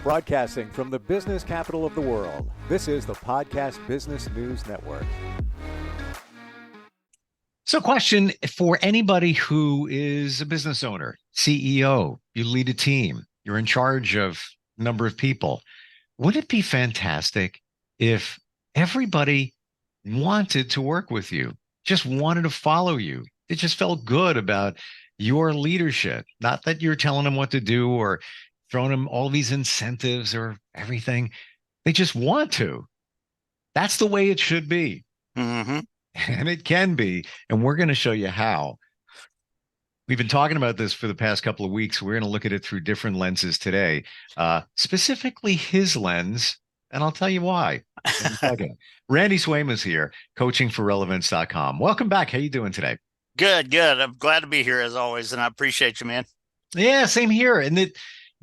Broadcasting from the business capital of the world, this is the Podcast Business News Network. So, question for anybody who is a business owner, CEO, you lead a team, you're in charge of a number of people. Would it be fantastic if everybody wanted to work with you, just wanted to follow you? It just felt good about your leadership, not that you're telling them what to do or throwing them all these incentives or everything. They just want to. That's the way it should be. Mm-hmm. And it can be. And we're going to show you how. We've been talking about this for the past couple of weeks. We're going to look at it through different lenses today, specifically his lens. And I'll tell you why. Randy Swaim is here, coaching for relevance.com. Welcome back. How you doing today? Good. I'm glad to be here as always. And I appreciate you, man. Yeah, same here. And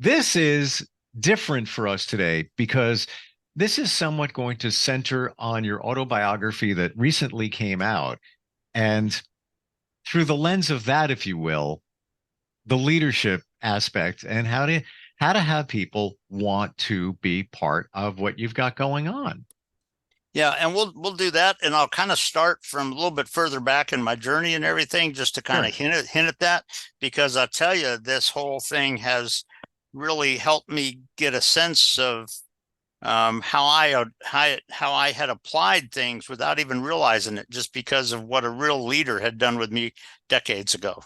this is different for us today because this is somewhat going to center on your autobiography that recently came out. And through the lens of that, if you will, the leadership aspect and how to have people want to be part of what you've got going on. Yeah, and we'll do that, and I'll kind of start from a little bit further back in my journey and everything, just to kind of hint at that, because I'll tell you, this whole thing has really helped me get a sense of how I had applied things without even realizing it, just because of what a real leader had done with me decades ago.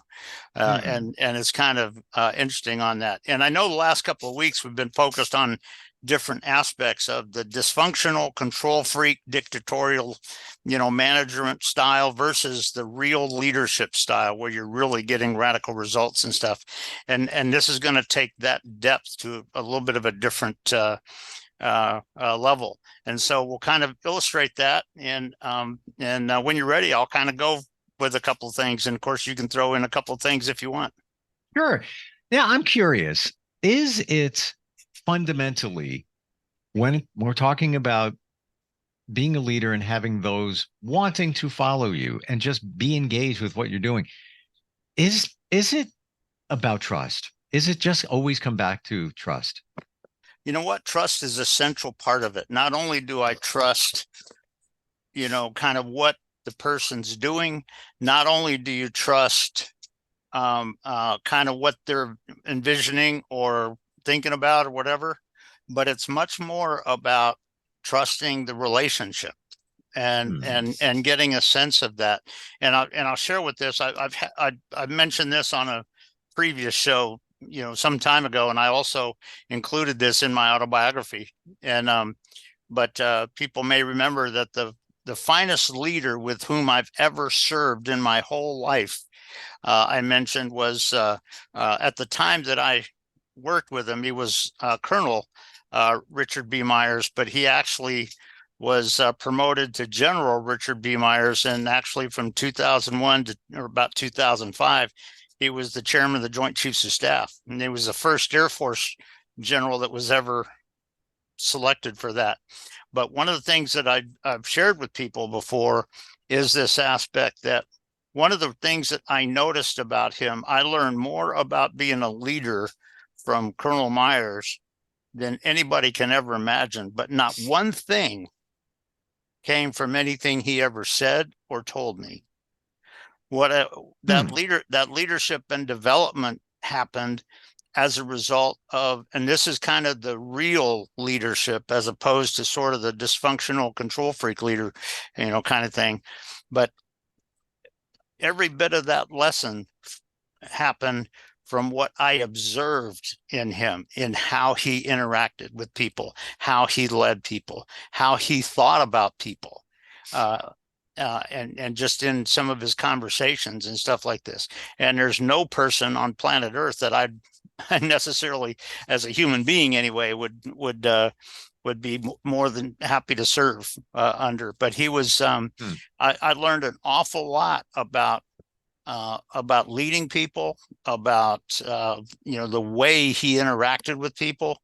And it's kind of interesting on that. And I know the last couple of weeks we've been focused on different aspects of the dysfunctional, control freak, dictatorial, management style versus the real leadership style where you're really getting radical results and stuff. And this is going to take that depth to a little bit of a different level. And so we'll kind of illustrate that. And when you're ready, I'll kind of go with a couple of things. And of course, you can throw in a couple of things if you want. Sure. Yeah, I'm curious. Is it fundamentally, when we're talking about being a leader and having those wanting to follow you and just be engaged with what you're doing, is it about trust? Is it just always come back to trust? You know what? Trust is a central part of it. Not only do I trust, kind of what the person's doing, not only do you trust kind of what they're envisioning or thinking about or whatever, but it's much more about trusting the relationship and getting a sense of that. And I'll share with this. I've mentioned this on a previous show, some time ago, and I also included this in my autobiography. And but people may remember that the finest leader with whom I've ever served in my whole life, I mentioned, was at the time that I worked with him, he was Colonel Richard B. Myers, but he actually was promoted to General Richard B. Myers, and actually from 2001 to or about 2005, he was the chairman of the Joint Chiefs of Staff, and he was the first Air Force general that was ever selected for that. But one of the things that I've shared with people before is this aspect that one of the things that I noticed about him, I learned more about being a leader from Colonel Myers than anybody can ever imagine, but not one thing came from anything he ever said or told me. That leadership and development happened as a result of, and this is kind of the real leadership as opposed to sort of the dysfunctional control freak leader, kind of thing. But every bit of that lesson happened from what I observed in him, in how he interacted with people, how he led people, how he thought about people, and just in some of his conversations and stuff like this. And there's no person on planet Earth that I necessarily, as a human being anyway, would be more than happy to serve under. But he was, I learned an awful lot about leading people, about the way he interacted with people,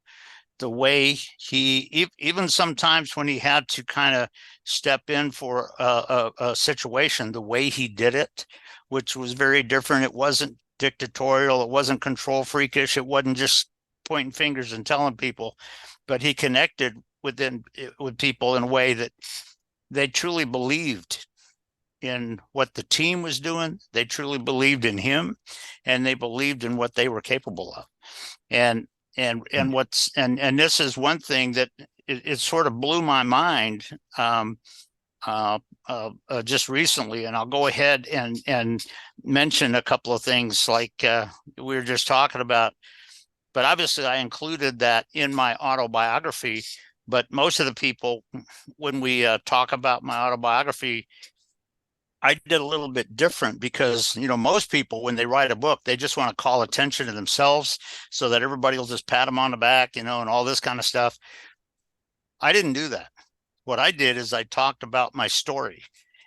the way he even sometimes when he had to kind of step in for a situation, the way he did it, which was very different. It wasn't dictatorial. It wasn't control freakish. It wasn't just pointing fingers and telling people, but he connected with people in a way that they truly believed in what the team was doing. They truly believed in him, and they believed in what they were capable of. And this is one thing that it sort of blew my mind just recently. And I'll go ahead and mention a couple of things like we were just talking about. But obviously, I included that in my autobiography. But most of the people, when we talk about my autobiography, I did a little bit different because, most people, when they write a book, they just want to call attention to themselves so that everybody will just pat them on the back, and all this kind of stuff. I didn't do that. What I did is I talked about my story.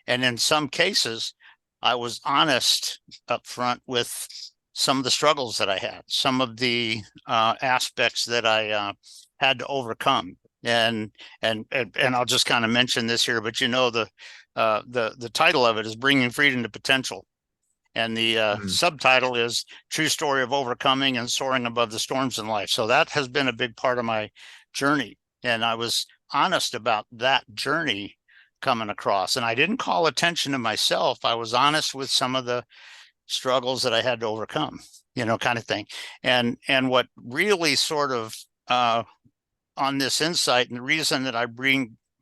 And in some cases, I was honest up front with some of the struggles that I had, some of the aspects that I had to overcome. And I'll just kind of mention this here, but the title of it is Bringing Freedom to Potential. And the subtitle is True Story of Overcoming and Soaring Above the Storms in Life. So that has been a big part of my journey. And I was honest about that journey coming across. And I didn't call attention to myself. I was honest with some of the struggles that I had to overcome, kind of thing. And what really sort of on this insight, and the reason that I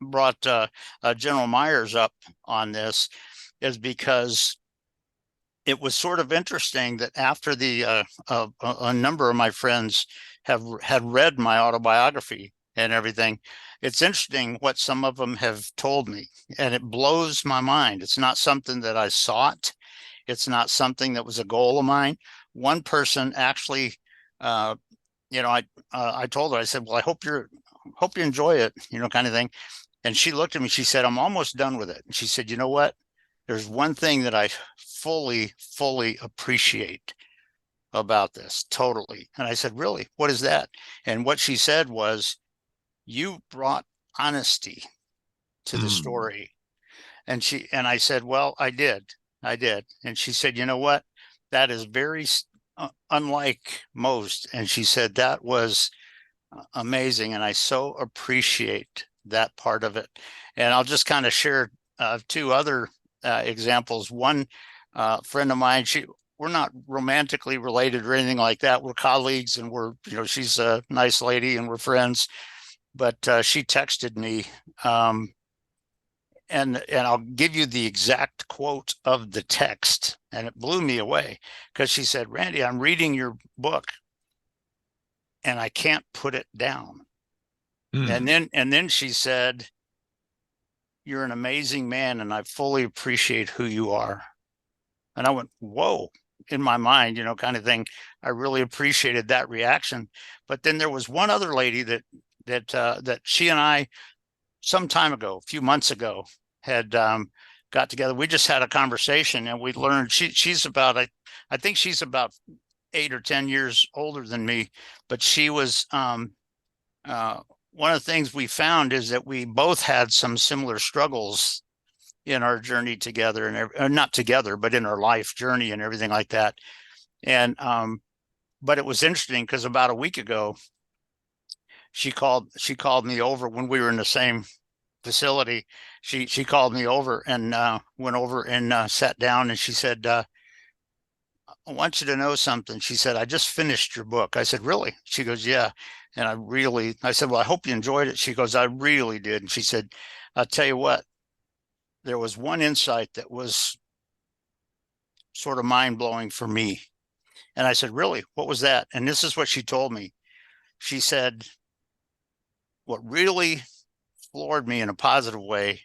brought General Myers up on this is because it was sort of interesting that after a number of my friends had read my autobiography and everything, it's interesting what some of them have told me, and it blows my mind. It's not something that I sought. It's not something that was a goal of mine. One person actually, I told her, I said, well, I hope you enjoy it, kind of thing. And she looked at me, she said, I'm almost done with it. And she said, you know what? There's one thing that I fully appreciate about this, totally. And I said, really? What is that? And what she said was, you brought honesty to the story. And I said, well, I did. And she said, you know what? That is very unlike most. And she said, that was amazing. And I so appreciate that part of it. And I'll just kind of share two other examples. One friend of mine, we're not romantically related or anything like that. We're colleagues, and she's a nice lady and we're friends. But she texted me, and I'll give you the exact quote of the text, and it blew me away because she said, Randy, I'm reading your book and I can't put it down. And then she said, you're an amazing man, and I fully appreciate who you are. And I went, whoa, in my mind, kind of thing. I really appreciated that reaction. But then there was one other lady that she and I, some time ago, a few months ago, had got together. We just had a conversation, and we learned she's about, I think she's about 8 or 10 years older than me, but she was one of the things we found is that we both had some similar struggles in our journey together, and not together, but in our life journey and everything like that. And but it was interesting because about a week ago, she called me over when we were in the same facility. She called me over and went over and sat down, and she said, I want you to know something. She said, I just finished your book. I said, really? She goes, yeah. And I said, well, I hope you enjoyed it. She goes, I really did. And she said, I'll tell you what, there was one insight that was sort of mind-blowing for me. And I said, really? What was that? And this is what she told me. She said, what really floored me in a positive way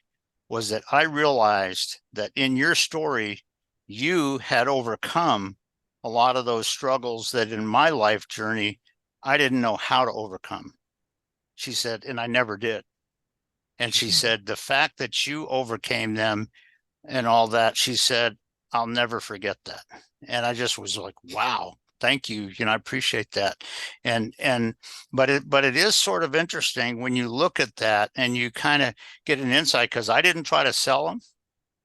was that I realized that in your story, you had overcome a lot of those struggles that in my life journey, I didn't know how to overcome. She said, and I never did. And she said, the fact that you overcame them and all that, she said, I'll never forget that. And I just was like, wow, thank you. I appreciate that. But it is sort of interesting when you look at that and you kind of get an insight, because I didn't try to sell them.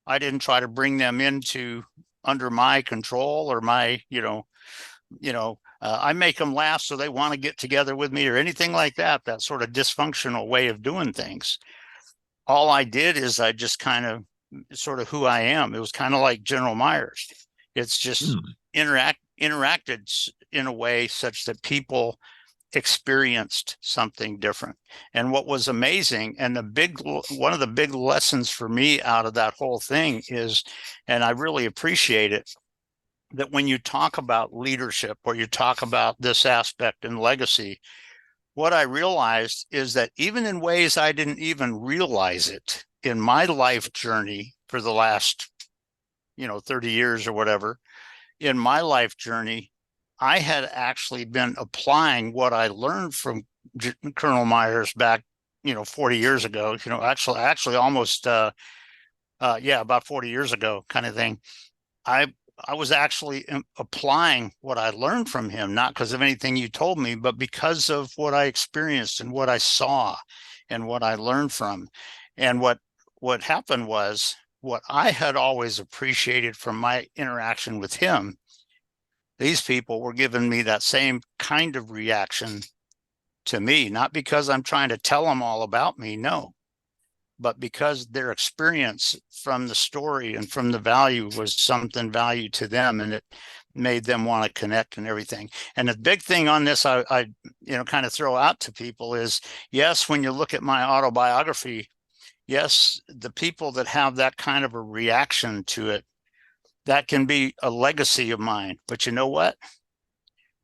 I didn't try to bring them under my control or my, I make them laugh so they want to get together with me or anything like that, that sort of dysfunctional way of doing things. All I did is I just kind of sort of who I am. It was kind of like General Myers. It's just interacted in a way such that people experienced something different. And what was amazing, and one of the big lessons for me out of that whole thing is, and I really appreciate it, that when you talk about leadership or you talk about this aspect and legacy, what I realized is that even in ways I didn't even realize it in my life journey for the last, 30 years or whatever, in my life journey, I had actually been applying what I learned from Colonel Myers back, 40 years ago, actually almost, about 40 years ago kind of thing. I was actually applying what I learned from him, not because of anything you told me, but because of what I experienced and what I saw and what I learned from. And what happened was, what I had always appreciated from my interaction with him, these people were giving me that same kind of reaction to me, not because I'm trying to tell them all about me, no, but because their experience from the story and from the value was something value to them, and it made them want to connect and everything. And the big thing on this, I kind of throw out to people is, yes, when you look at my autobiography, yes, the people that have that kind of a reaction to it, that can be a legacy of mine. But you know what?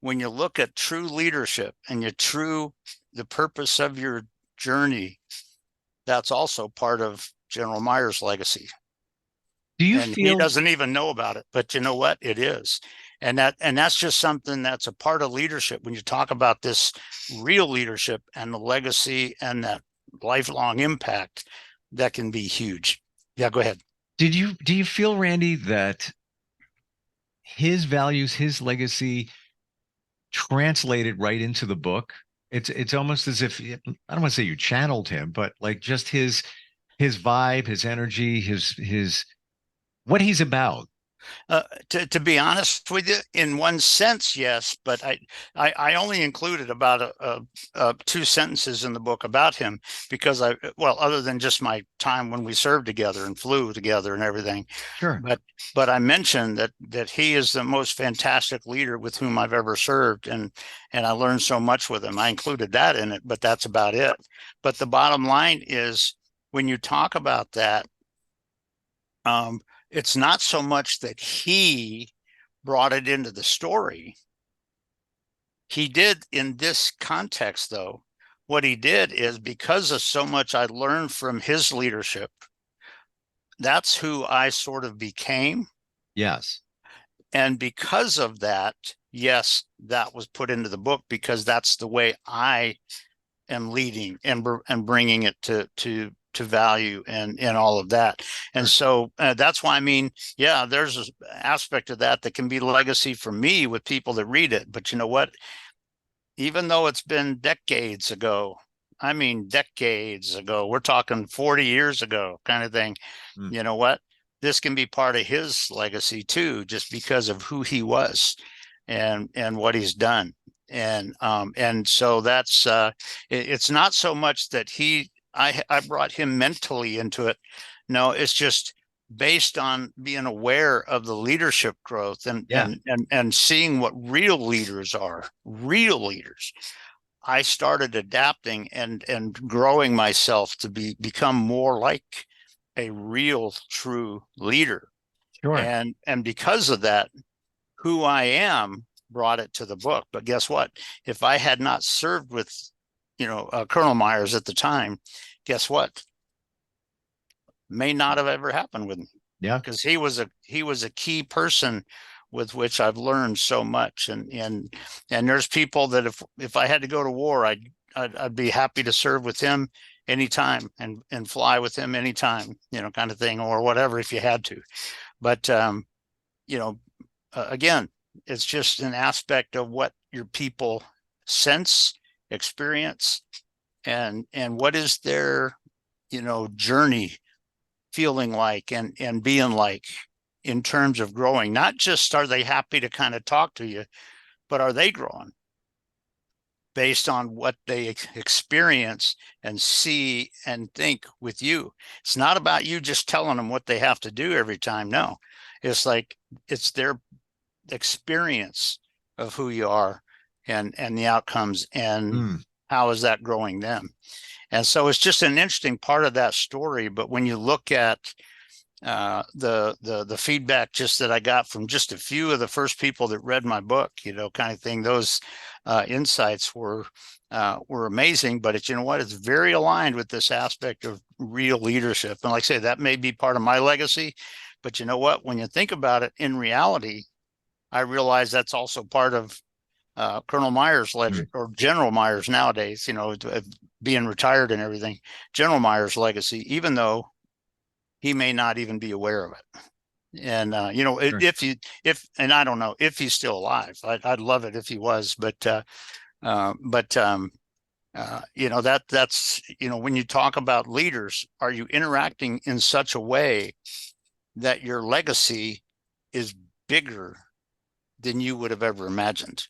When you look at true leadership and the purpose of your journey, that's also part of General Myers' legacy. Do you And feel he doesn't even know about it, but you know what? It is. And that's just something that's a part of leadership. When you talk about this real leadership and the legacy and that lifelong impact, that can be huge. Yeah, go ahead. do you feel, Randy, that his values, his legacy translated right into the book? It's almost as if, I don't want to say you channeled him, but like just his vibe, his energy, his what he's about. To be honest with you, in one sense, yes, but I only included about two sentences in the book about him because other than just my time when we served together and flew together and everything, Sure. but I mentioned that he is the most fantastic leader with whom I've ever served, and I learned so much with him. I included that in it, but that's about it. But the bottom line is, when you talk about that, it's not so much that he brought it into the story. He did in this context, though. What he did is, because of so much I learned from his leadership, that's who I sort of became. Yes. And because of that, yes, that was put into the book because that's the way I am leading and bringing it to value and all of that. And so that's why, there's an aspect of that can be legacy for me with people that read it. But you know what? Even though it's been decades ago, we're talking 40 years ago kind of thing. You know what? This can be part of his legacy too, just because of who he was and what he's done. And so that's it's not so much that I brought him mentally into it. No, it's just based on being aware of the leadership growth and seeing what real leaders are, real leaders. I started adapting and growing myself to become more like a real, true leader. Sure. And because of that, who I am brought it to the book. But guess what? If I had not served with Colonel Myers at the time, guess what? May not have ever happened with me. Yeah. Because he was a key person with which I've learned so much. And there's people that if I had to go to war, I'd be happy to serve with him anytime and fly with him anytime, kind of thing, or whatever, if you had to. But again, it's just an aspect of what your people sense, experience, and what is their journey feeling like and being like in terms of growing. Not just are they happy to kind of talk to you, but are they growing based on what they experience and see and think with you? It's not about you just telling them what they have to do every time. No, it's like it's their experience of who you are and the outcomes, and how is that growing them. And so it's just an interesting part of that story. But when you look at the feedback just that I got from just a few of the first people that read my book, kind of thing, those insights were amazing. But it's, it's very aligned with this aspect of real leadership. And like I say, that may be part of my legacy, but you know what, when you think about it, in reality, I realize that's also part of Colonel Myers' ledger, or General Myers nowadays, being retired and everything, General Myers' legacy, even though he may not even be aware of it. And, sure. And I don't know if he's still alive. I'd love it if he was, but that's, when you talk about leaders, are you interacting in such a way that your legacy is bigger than you would have ever imagined?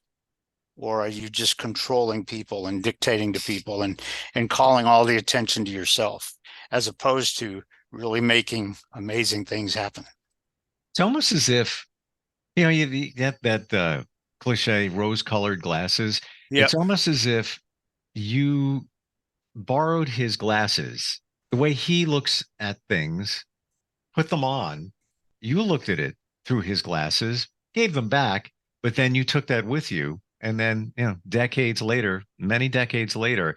Or are you just controlling people and dictating to people and calling all the attention to yourself, as opposed to really making amazing things happen? It's almost as if, that cliche rose-colored glasses. Yep. It's almost as if you borrowed his glasses, the way he looks at things, put them on. You looked at it through his glasses, gave them back, but then you took that with you. And then, decades later, many decades later,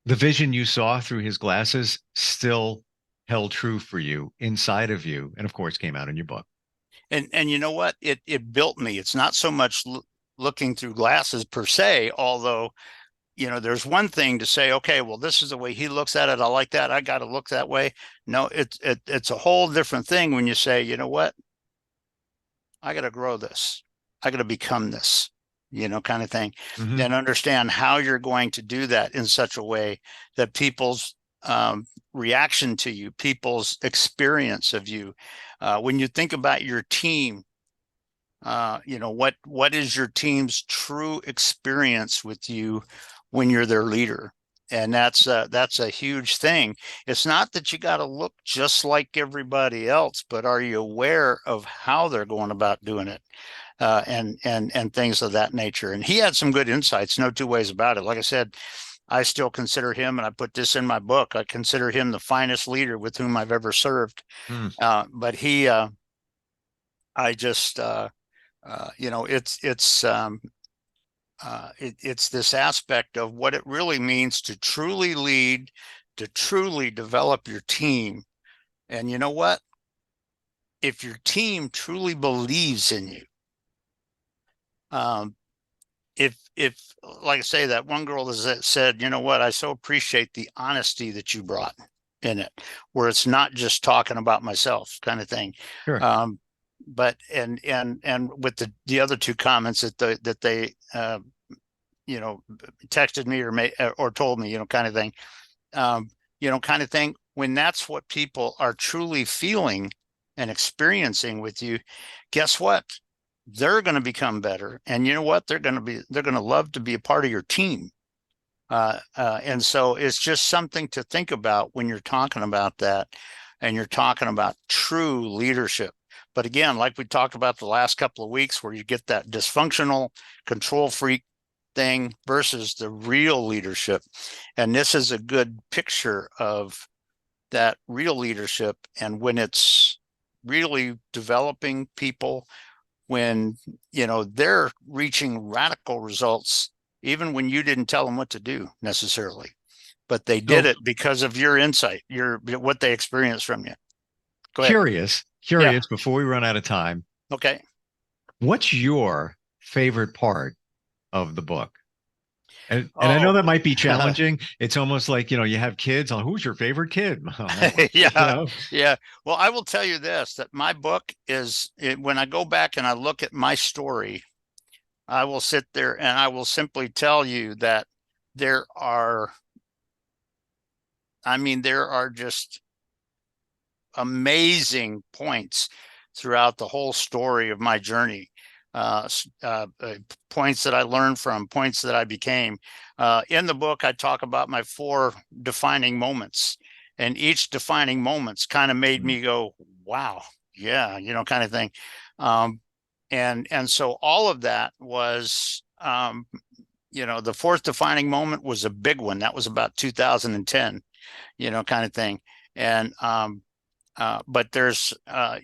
the vision you saw through his glasses still held true for you inside of you. And of course, came out in your book. And you know what? It built me. It's not so much looking through glasses per se, although, there's one thing to say, okay, well, this is the way he looks at it. I like that. I got to look that way. No, it's a whole different thing when you say, you know what? I got to grow this. I got to become this, kind of thing. Mm-hmm. And understand how you're going to do that in such a way that people's reaction to you, people's experience of you, when you think about your team, what is your team's true experience with you when you're their leader? And that's a huge thing. It's not that you got to look just like everybody else, but are you aware of how they're going about doing it? And things of that nature. And he had some good insights, no two ways about it. Like I said, I still consider him, and I put this in my book, I consider him the finest leader with whom I've ever served. But he, I just, it's this aspect of what it really means to truly lead, to truly develop your team. And you know what? If your team truly believes in you, if like I say, that one girl that said, you know what, I so appreciate the honesty that you brought in it, where it's not just talking about myself kind of thing. Sure. But and with the other two comments that they texted me or told me, kind of thing, kind of thing, when that's what people are truly feeling and experiencing with you, guess what? They're going to become better. And you know what? They're going to love to be a part of your team. And so it's just something to think about when you're talking about that, and you're talking about true leadership. But again, like we talked about the last couple of weeks, where you get that dysfunctional control freak thing versus the real leadership. And this is a good picture of that real leadership. And when it's really developing people, when, they're reaching radical results, even when you didn't tell them what to do necessarily, but they did it because of your insight, what they experienced from you. Go ahead. Curious, Yeah. Before we run out of time. Okay. What's your favorite part of the book? And I know that might be challenging. It's almost like, you have kids on, who's your favorite kid? Yeah. Yeah. Well, I will tell you this, that my book is, when I go back and I look at my story, I will sit there and I will simply tell you that there are just amazing points throughout the whole story of my journey. points that I learned from, points that I became. In the book, I talk about my 4 defining moments, and each defining moments kind of made me go, wow, yeah, kind of thing. And so all of that was, the 4th defining moment was a big one. That was about 2010, kind of thing. And, but there's,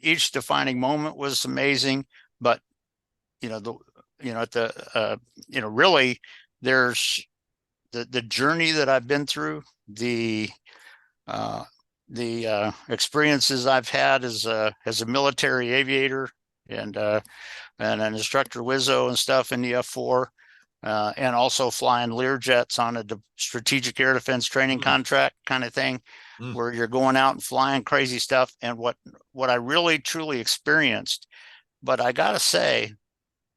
each defining moment was amazing, but, really there's the journey that I've been through, the experiences I've had as a military aviator and an instructor Wizzo and stuff in the F4, and also flying Learjets on a strategic air defense training contract kind of thing, where you're going out and flying crazy stuff. And what I really truly experienced, but I gotta say,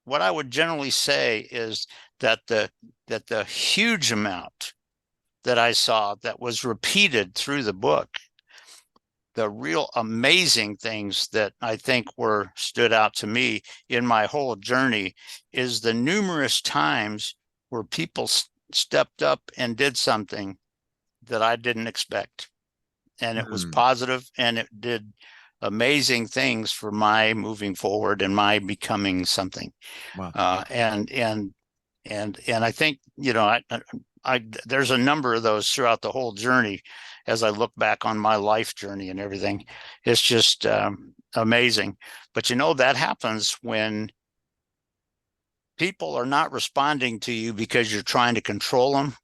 what I would generally say is that the huge amount that I saw that was repeated through the book, the real amazing things that I think stood out to me in my whole journey, is the numerous times where people stepped up and did something that I didn't expect. And it was positive, and it did amazing things for my moving forward and my becoming something. Wow. And I think, there's a number of those throughout the whole journey. As I look back on my life journey and everything, it's just amazing. But that happens when people are not responding to you because you're trying to control them,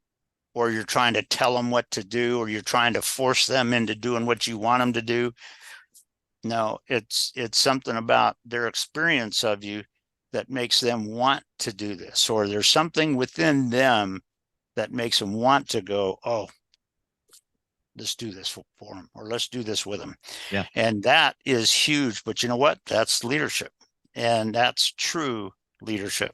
or you're trying to tell them what to do, or you're trying to force them into doing what you want them to do. No, it's something about their experience of you that makes them want to do this, or there's something within them that makes them want to go, oh, let's do this for them, or let's do this with them. Yeah. And that is huge. But you know what? That's leadership, and that's true leadership.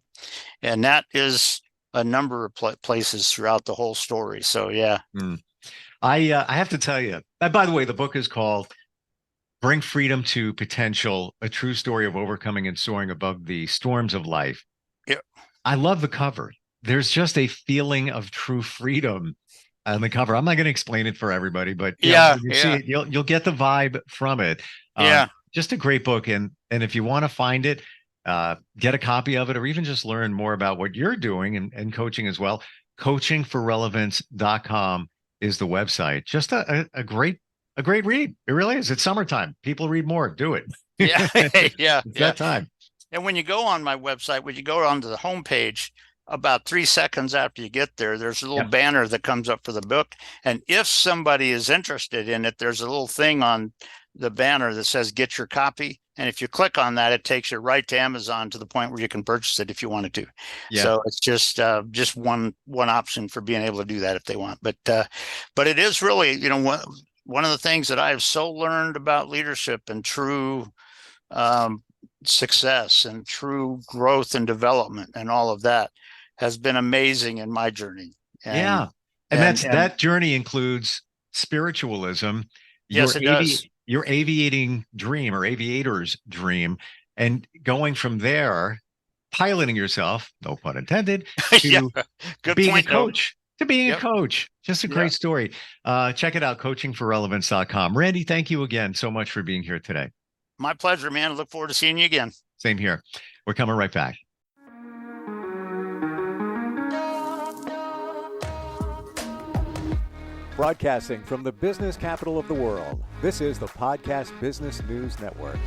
And that is a number of places throughout the whole story. So, yeah. I have to tell you, by the way, the book is called Bring Freedom to Potential, a true story of overcoming and soaring above the storms of life. Yeah. I love the cover. There's just a feeling of true freedom on the cover. I'm not going to explain it for everybody, but when you see it, you'll get the vibe from it. Just a great book. And if you want to find it, get a copy of it, or even just learn more about what you're doing and coaching as well, coachingforrelevance.com is the website. Just a great read. It really is. It's summertime. People read more. Do it. Yeah. It's that time. And when you go on my website, when you go onto the homepage, about 3 seconds after you get there, there's a little banner that comes up for the book. And if somebody is interested in it, there's a little thing on the banner that says, get your copy. And if you click on that, it takes you right to Amazon, to the point where you can purchase it if you wanted to. Yeah. So it's just one option for being able to do that if they want. But it is really, one of the things that I have so learned about leadership and true success and true growth and development and all of that has been amazing in my journey. And that journey includes spiritualism. Yes, it does. Your aviating dream, or aviator's dream, and going from there, piloting yourself, no pun intended, to being a coach. To being a coach. Just a great story. Check it out, coachingforrelevance.com. Randy, thank you again so much for being here today. My pleasure, man. I look forward to seeing you again. Same here. We're coming right back. Broadcasting from the business capital of the world, this is the Podcast Business News Network.